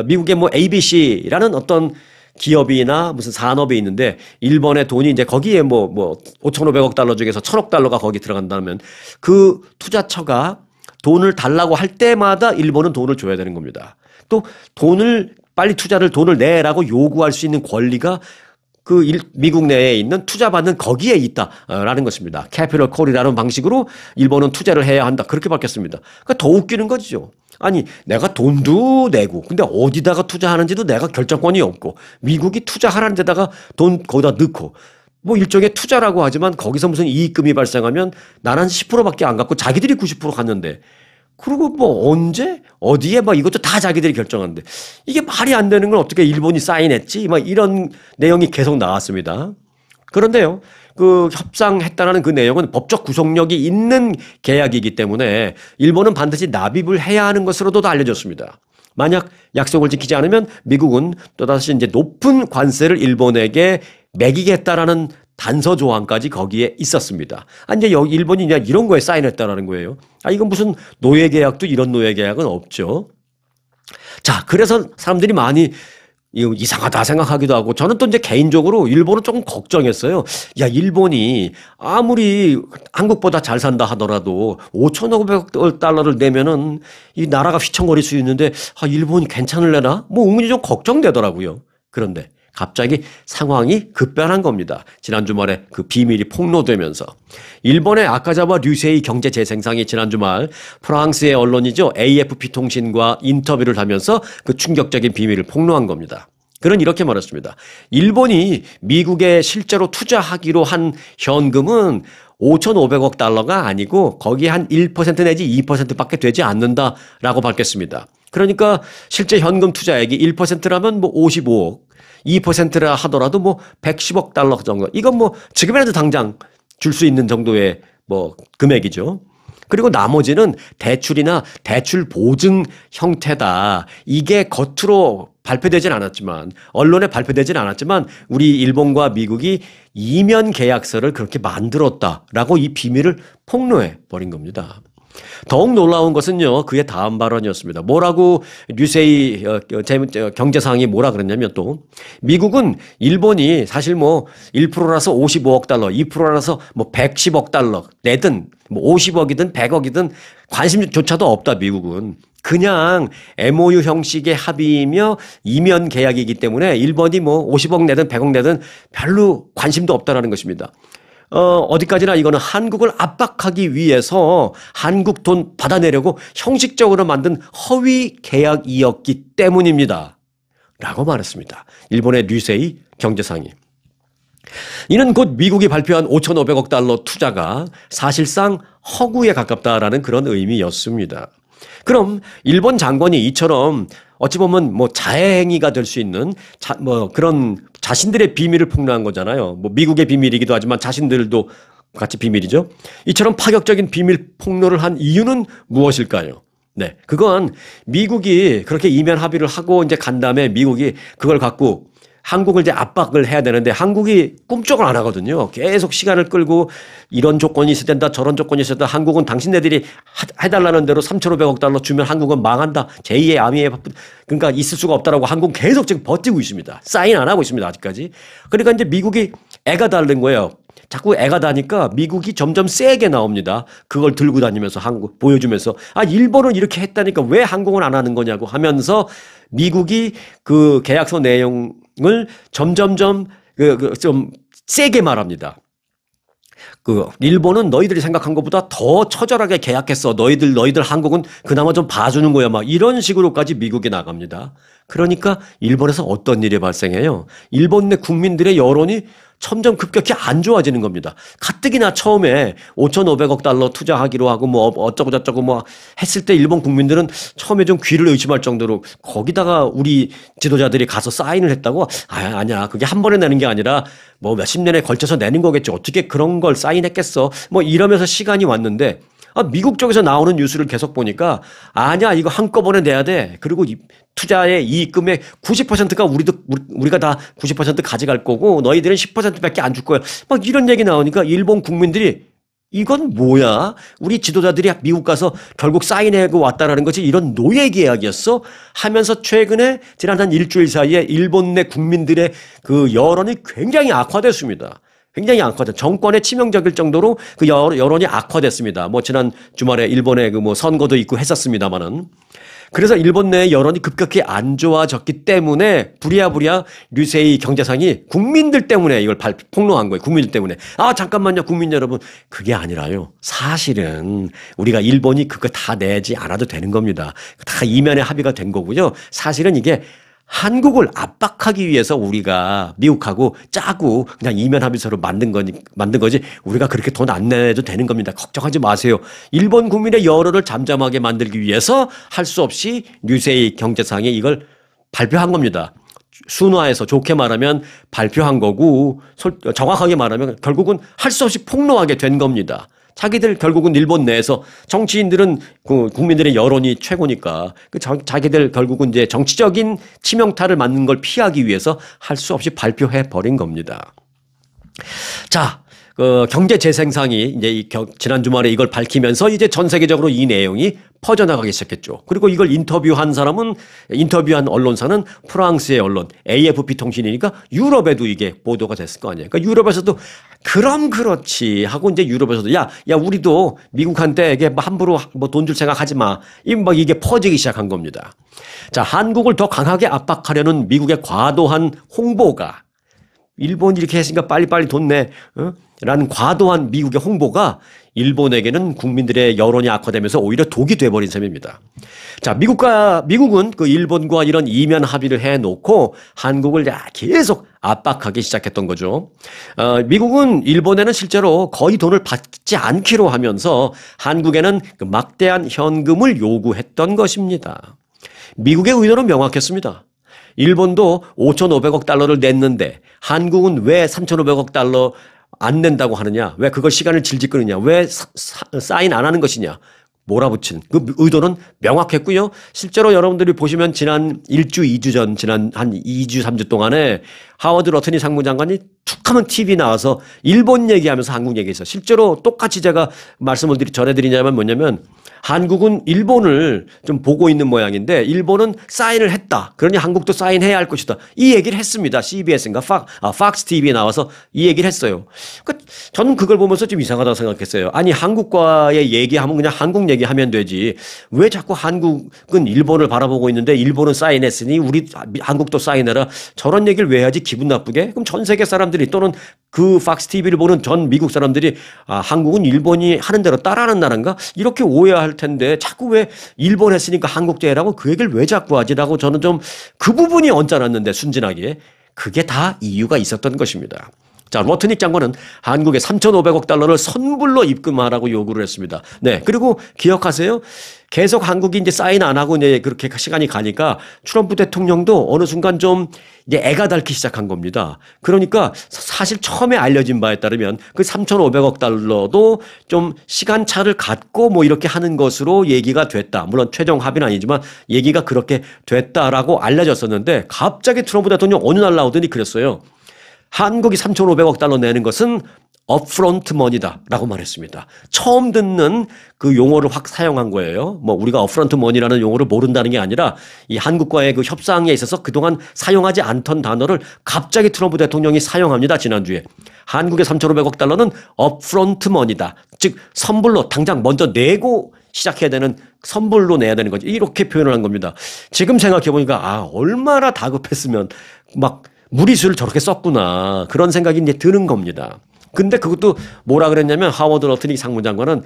미국의 뭐 ABC라는 어떤 기업이나 무슨 산업이 있는데, 일본의 돈이 이제 거기에 5,500억 달러 중에서 1,000억 달러가 거기 들어간다면 그 투자처가 돈을 달라고 할 때마다 일본은 돈을 줘야 되는 겁니다. 또 돈을 내라고 요구할 수 있는 권리가 미국 내에 있는 투자받는 거기에 있다라는 것입니다. 캐피털 콜이라는 방식으로 일본은 투자를 해야 한다. 그렇게 밝혔습니다. 그러니까 더 웃기는 거죠. 아니, 내가 돈도 내고, 근데 어디다가 투자하는지도 내가 결정권이 없고, 미국이 투자하라는 데다가 돈 거기다 넣고, 뭐 일종의 투자라고 하지만 거기서 무슨 이익금이 발생하면 나는 10%밖에 안 갖고 자기들이 90% 갔는데, 그리고 뭐 언제 어디에 막 이것도 다 자기들이 결정하는데 이게 말이 안 되는 건 어떻게 일본이 사인했지? 막 이런 내용이 계속 나왔습니다. 그런데요, 협상했다는 그 내용은 법적 구속력이 있는 계약이기 때문에 일본은 반드시 납입을 해야 하는 것으로도 알려졌습니다. 만약 약속을 지키지 않으면 미국은 또다시 이제 높은 관세를 일본에게 매기겠다라는 단서 조항까지 거기에 있었습니다. 이제 여기 일본이 그냥 이런 거에 사인했다라는 거예요. 이건 무슨 노예 계약도 이런 노예 계약은 없죠. 자, 그래서 사람들이 많이 이상하다 생각하기도 하고 저는 또 이제 개인적으로 일본은 조금 걱정했어요. 야, 일본이 아무리 한국보다 잘 산다 하더라도 5,500억 달러를 내면은 이 나라가 휘청거릴 수 있는데 일본이 괜찮을래나? 뭐 은근히 좀 걱정되더라고요. 그런데 갑자기 상황이 급변한 겁니다. 지난 주말에 그 비밀이 폭로되면서 일본의 아카자와 류세이 경제재생상이 지난 주말 프랑스의 언론이죠. AFP 통신과 인터뷰를 하면서 그 충격적인 비밀을 폭로한 겁니다. 그는 이렇게 말했습니다. 일본이 미국에 실제로 투자하기로 한 현금은 5,500억 달러가 아니고 거기에 한 1% 내지 2%밖에 되지 않는다라고 밝혔습니다. 그러니까 실제 현금 투자액이 1%라면 뭐 55억, 2%라 하더라도 뭐 110억 달러 정도. 이건 뭐 지금이라도 당장 줄 수 있는 정도의 뭐 금액이죠. 그리고 나머지는 대출이나 대출 보증 형태다. 이게 겉으로 발표되진 않았지만 언론에 발표되진 않았지만 우리 일본과 미국이 이면 계약서를 그렇게 만들었다라고 이 비밀을 폭로해 버린 겁니다. 더욱 놀라운 것은요, 그의 다음 발언이었습니다. 뭐라고 류세이 경제상이 뭐라 그랬냐면 또 미국은 일본이 사실 뭐 1%라서 55억 달러, 2%라서 뭐 110억 달러 내든 뭐 50억이든 100억이든 관심조차도 없다. 미국은 그냥 MOU 형식의 합의이며 이면 계약이기 때문에 일본이 뭐 50억 내든 100억 내든 별로 관심도 없다라는 것입니다. 어디까지나 이거는 한국을 압박하기 위해서 한국 돈 받아내려고 형식적으로 만든 허위 계약이었기 때문입니다. 라고 말했습니다. 일본의 류세이 경제상이. 이는 곧 미국이 발표한 5,500억 달러 투자가 사실상 허구에 가깝다라는 그런 의미였습니다. 그럼 일본 장관이 이처럼 어찌 보면 뭐 자해행위가 될 수 있는 그런 자신들의 비밀을 폭로한 거잖아요. 뭐 미국의 비밀이기도 하지만 자신들도 같이 비밀이죠. 이처럼 파격적인 비밀 폭로를 한 이유는 무엇일까요? 네, 그건 미국이 그렇게 이면 합의를 하고 이제 간 다음에 미국이 그걸 갖고 한국을 이제 압박을 해야 되는데 한국이 꿈쩍을 안 하거든요. 계속 시간을 끌고 이런 조건이 있어야 된다, 저런 조건이 있어야 된다. 한국은 당신네들이 해달라는 대로 3,500억 달러 주면 한국은 망한다. 제2의 아미에 그러니까 있을 수가 없다라고 한국은 계속 지금 버티고 있습니다. 사인 안 하고 있습니다. 아직까지. 그러니까 이제 미국이 애가 다른 거예요. 자꾸 애가 다니까 미국이 점점 세게 나옵니다. 그걸 들고 다니면서 한국 보여주면서 일본은 이렇게 했다니까 왜 한국은 안 하는 거냐고 하면서 미국이 그 계약서 내용을 점점점 좀 세게 말합니다. 일본은 너희들이 생각한 것보다 더 처절하게 계약했어. 너희들 한국은 그나마 좀 봐주는 거야. 막 이런 식으로까지 미국이 나갑니다. 그러니까 일본에서 어떤 일이 발생해요? 일본 내 국민들의 여론이 점점 급격히 안 좋아지는 겁니다. 가뜩이나 처음에 5,500억 달러 투자하기로 하고 뭐 어쩌고저쩌고 뭐 했을 때 일본 국민들은 처음에 좀 귀를 의심할 정도로 거기다가 우리 지도자들이 가서 사인을 했다고? 아니야. 그게 한 번에 내는 게 아니라 뭐 몇십 년에 걸쳐서 내는 거겠지. 어떻게 그런 걸 사인했겠어. 뭐 이러면서 시간이 왔는데 미국 쪽에서 나오는 뉴스를 계속 보니까 아니야 이거 한꺼번에 내야 돼. 그리고 투자의 이익금의 90%가 우리가 다 90% 가져갈 거고 너희들은 10%밖에 안 줄 거야. 막 이런 얘기 나오니까 일본 국민들이 이건 뭐야? 우리 지도자들이 미국 가서 결국 사인하고 왔다라는 거지 이런 노예 계약이었어? 하면서 최근에 지난 한 일주일 사이에 일본 내 국민들의 그 여론이 굉장히 악화됐습니다. 굉장히 악화된 정권에 치명적일 정도로 그 여론이 악화됐습니다. 뭐 지난 주말에 일본에 그 뭐 선거도 있고 했었습니다만은 그래서 일본 내 여론이 급격히 안 좋아졌기 때문에 부랴부랴 류세이 경제상이 국민들 때문에 이걸 폭로한 거예요. 국민들 때문에. 아, 잠깐만요. 국민 여러분. 그게 아니라요. 사실은 우리가 일본이 그거 다 내지 않아도 되는 겁니다. 다 이면에 합의가 된 거고요. 사실은 이게 한국을 압박하기 위해서 우리가 미국하고 짜고 그냥 이면 합의서로 만든 거지 우리가 그렇게 돈 안 내도 되는 겁니다. 걱정하지 마세요. 일본 국민의 여론을 잠잠하게 만들기 위해서 할 수 없이 류세이 경제상이 이걸 발표한 겁니다. 순화해서 좋게 말하면 발표한 거고 정확하게 말하면 결국은 할 수 없이 폭로하게 된 겁니다. 자기들 결국은 일본 내에서 정치인들은 그 국민들의 여론이 최고니까 자기들 결국은 이제 정치적인 치명타를 맞는 걸 피하기 위해서 할 수 없이 발표해 버린 겁니다. 자, 경제 재생상이 이제 지난 주말에 이걸 밝히면서 이제 전 세계적으로 이 내용이 퍼져나가기 시작했죠. 그리고 이걸 인터뷰한 언론사는 프랑스의 언론 AFP 통신이니까 유럽에도 이게 보도가 됐을 거 아니에요. 그러니까 유럽에서도 그럼 그렇지 하고 이제 유럽에서도 야 우리도 미국한테 이게 함부로 뭐 돈 줄 생각하지 마. 이게 퍼지기 시작한 겁니다. 자, 한국을 더 강하게 압박하려는 미국의 과도한 홍보가 일본이 이렇게 했으니까 빨리빨리 돈 내. 라는 과도한 미국의 홍보가 일본에게는 국민들의 여론이 악화되면서 오히려 독이 돼버린 셈입니다. 자, 미국은 그 일본과 이런 이면 합의를 해놓고 한국을 계속 압박하기 시작했던 거죠. 미국은 일본에는 실제로 거의 돈을 받지 않기로 하면서 한국에는 그 막대한 현금을 요구했던 것입니다. 미국의 의도는 명확했습니다. 일본도 5,500억 달러를 냈는데 한국은 왜 3,500억 달러 안 낸다고 하느냐? 왜 그걸 시간을 질질 끄느냐? 왜 사인 안 하는 것이냐? 몰아붙인 그 의도는 명확했고요. 실제로 여러분들이 보시면 지난 1주, 2주 전, 지난 한 2주, 3주 동안에 하워드 러트니 상무장관이 툭 하면 TV 나와서 일본 얘기하면서 한국 얘기했어요. 실제로 똑같이 제가 말씀을 전해드리냐면 뭐냐면 한국은 일본을 좀 보고 있는 모양인데 일본은 사인을 했다. 그러니 한국도 사인해야 할 것이다. 이 얘기를 했습니다. CBS인가 팍스 TV에 나와서 이 얘기를 했어요. 그러니까 저는 그걸 보면서 좀 이상하다고 생각했어요. 아니 한국과의 얘기하면 그냥 한국 얘기하면 되지. 왜 자꾸 한국은 일본을 바라보고 있는데 일본은 사인했으니 우리 한국도 사인해라. 저런 얘기를 왜 하지? 기분 나쁘게? 그럼 전 세계 사람들이 또는 그 팍스 TV를 보는 전 미국 사람들이 한국은 일본이 하는 대로 따라하는 나라인가? 이렇게 오해할 텐데 자꾸 왜 일본 했으니까 한국도 해라고 그 얘기를 왜 자꾸 하지라고 저는 좀 그 부분이 언짢았는데 순진하게 그게 다 이유가 있었던 것입니다. 자, 러트닉 장관은 한국에 3,500억 달러를 선불로 입금하라고 요구를 했습니다. 네. 그리고 기억하세요? 계속 한국이 이제 사인 안 하고 이제 그렇게 시간이 가니까 트럼프 대통령도 어느 순간 좀 이제 애가 닳기 시작한 겁니다. 그러니까 사실 처음에 알려진 바에 따르면 그 3,500억 달러도 좀 시간차를 갖고 뭐 이렇게 하는 것으로 얘기가 됐다. 물론 최종 합의는 아니지만 얘기가 그렇게 됐다라고 알려졌었는데 갑자기 트럼프 대통령 어느 날 나오더니 그랬어요. 한국이 3,500억 달러 내는 것은 업프론트 머니다라고 말했습니다. 처음 듣는 그 용어를 확 사용한 거예요. 뭐 우리가 업프론트 머니라는 용어를 모른다는 게 아니라 이 한국과의 그 협상에 있어서 그동안 사용하지 않던 단어를 갑자기 트럼프 대통령이 사용합니다. 지난주에. 한국의 3,500억 달러는 업프론트 머니다. 즉 선불로 당장 먼저 내고 시작해야 되는 선불로 내야 되는 거지. 이렇게 표현을 한 겁니다. 지금 생각해 보니까 얼마나 다급했으면 막 무리수를 저렇게 썼구나. 그런 생각이 이제 드는 겁니다. 근데 그것도 뭐라 그랬냐면 하워드 러트닉 상무장관은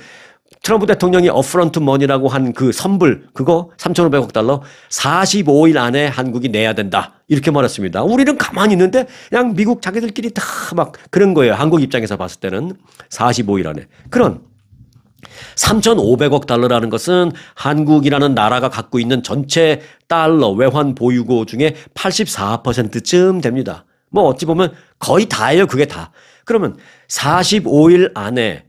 트럼프 대통령이 업프런트 머니라고 한 그 선불 그거 3,500억 달러 45일 안에 한국이 내야 된다. 이렇게 말했습니다. 우리는 가만히 있는데 그냥 미국 자기들끼리 다 막 그런 거예요. 한국 입장에서 봤을 때는 45일 안에. 그런 3,500억 달러라는 것은 한국이라는 나라가 갖고 있는 전체 달러 외환 보유고 중에 84%쯤 됩니다. 뭐 어찌 보면 거의 다예요. 그게 다. 그러면 45일 안에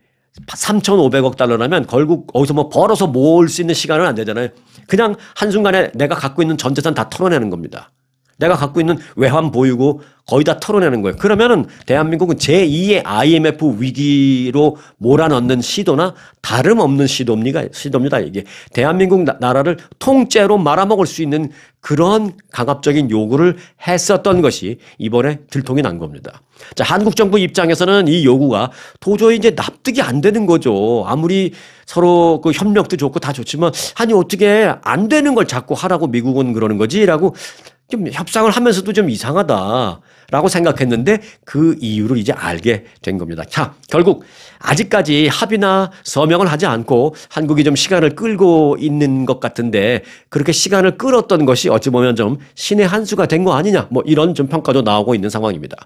3,500억 달러라면 결국 어디서 뭐 벌어서 모을 수 있는 시간은 안 되잖아요. 그냥 한순간에 내가 갖고 있는 전 재산 다 털어내는 겁니다. 내가 갖고 있는 외환 보유고 거의 다 털어내는 거예요. 그러면은 대한민국은 제2의 IMF 위기로 몰아넣는 시도나 다름없는 시도입니다. 이게 대한민국 나라를 통째로 말아먹을 수 있는 그런 강압적인 요구를 했었던 것이 이번에 들통이 난 겁니다. 자, 한국 정부 입장에서는 이 요구가 도저히 이제 납득이 안 되는 거죠. 아무리 서로 그 협력도 좋고 다 좋지만 아니 어떻게 안 되는 걸 자꾸 하라고 미국은 그러는 거지라고 좀 협상을 하면서도 좀 이상하다라고 생각했는데 그 이유를 이제 알게 된 겁니다. 자, 결국 아직까지 합의나 서명을 하지 않고 한국이 좀 시간을 끌고 있는 것 같은데 그렇게 시간을 끌었던 것이 어찌 보면 좀 신의 한 수가 된 거 아니냐 뭐 이런 좀 평가도 나오고 있는 상황입니다.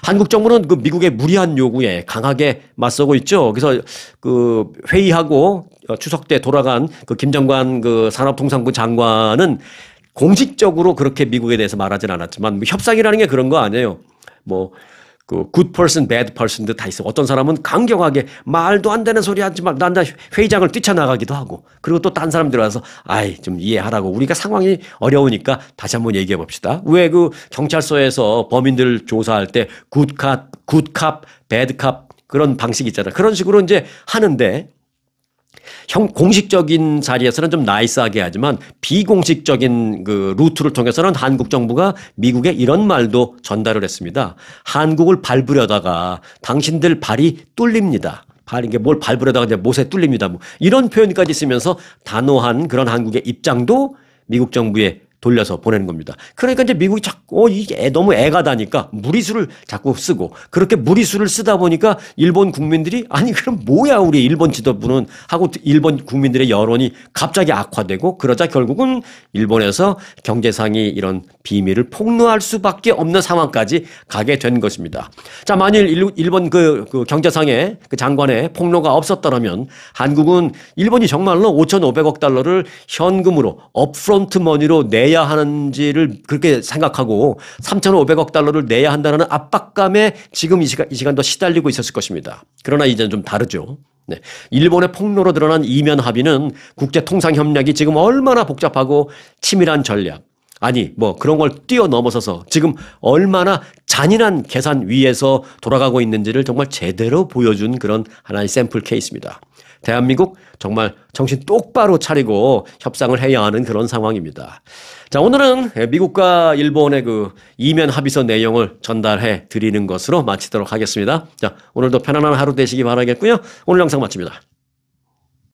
한국 정부는 그 미국의 무리한 요구에 강하게 맞서고 있죠. 그래서 그 회의하고 추석 때 돌아간 그 김정관 그 산업통상부 장관은 공식적으로 그렇게 미국에 대해서 말하진 않았지만 뭐 협상이라는 게 그런 거 아니에요. 뭐 그 good person, bad person도 다 있어. 어떤 사람은 강경하게 말도 안 되는 소리 하지 마. 난 회의장을 뛰쳐나가기도 하고. 그리고 또 딴 사람 들어와서 아이 좀 이해하라고. 우리가 상황이 어려우니까 다시 한번 얘기해 봅시다. 왜 그 경찰서에서 범인들 조사할 때 good cop, bad cop 그런 방식 있잖아. 그런 식으로 이제 하는데 공식적인 자리에서는 좀 나이스하게 하지만 비공식적인 그 루트를 통해서는 한국 정부가 미국에 이런 말도 전달을 했습니다. 한국을 밟으려다가 당신들 발이 뚫립니다. 이게 뭘 밟으려다가 이제 못에 뚫립니다. 뭐 이런 표현까지 쓰면서 단호한 그런 한국의 입장도 미국 정부에 돌려서 보내는 겁니다. 그러니까 이제 미국이 자꾸 이게 너무 애가 다니까 무리수를 자꾸 쓰고 그렇게 무리수를 쓰다 보니까 일본 국민들이 아니 그럼 뭐야 우리 일본 지도부는 하고 일본 국민들의 여론이 갑자기 악화되고 그러자 결국은 일본에서 경제상이 이런 비밀을 폭로할 수밖에 없는 상황까지 가게 된 것입니다. 자, 만일 일본 그 경제상의 그 장관의 폭로가 없었더라면 한국은 일본이 정말로 5,500억 달러를 현금으로 업프론트 머니로 내야 하는지를 그렇게 생각하고 3,500억 달러를 내야 한다는 압박감에 지금 이 시간도 시달리고 있었을 것입니다. 그러나 이제는 좀 다르죠. 네. 일본의 폭로로 드러난 이면 합의는 국제통상협력이 지금 얼마나 복잡하고 치밀한 전략 아니 뭐 그런 걸 뛰어넘어서서 지금 얼마나 잔인한 계산 위에서 돌아가고 있는지를 정말 제대로 보여준 그런 하나의 샘플 케이스입니다. 대한민국 정말 정신 똑바로 차리고 협상을 해야 하는 그런 상황입니다. 자, 오늘은 미국과 일본의 그 이면 합의서 내용을 전달해 드리는 것으로 마치도록 하겠습니다. 자, 오늘도 편안한 하루 되시기 바라겠고요. 오늘 영상 마칩니다.